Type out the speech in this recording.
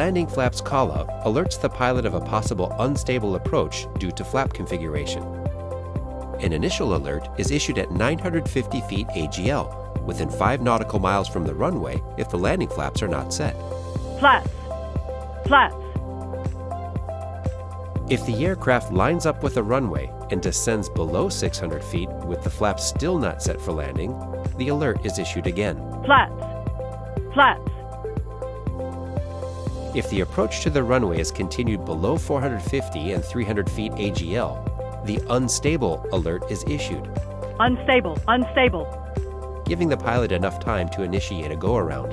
landing flap's callout alerts the pilot of a possible unstable approach due to flap configuration. An initial alert is issued at 950 feet AGL, within 5 nautical miles from the runway if the landing flaps are not set. Flaps. Flaps. If the aircraft lines up with a runway and descends below 600 feet with the flaps still not set for landing, the alert is issued again. Flaps. Flaps. If the approach to the runway is continued below 450 and 300 feet AGL, the unstable alert is issued, Unstable. Unstable. giving the pilot enough time to initiate a go-around.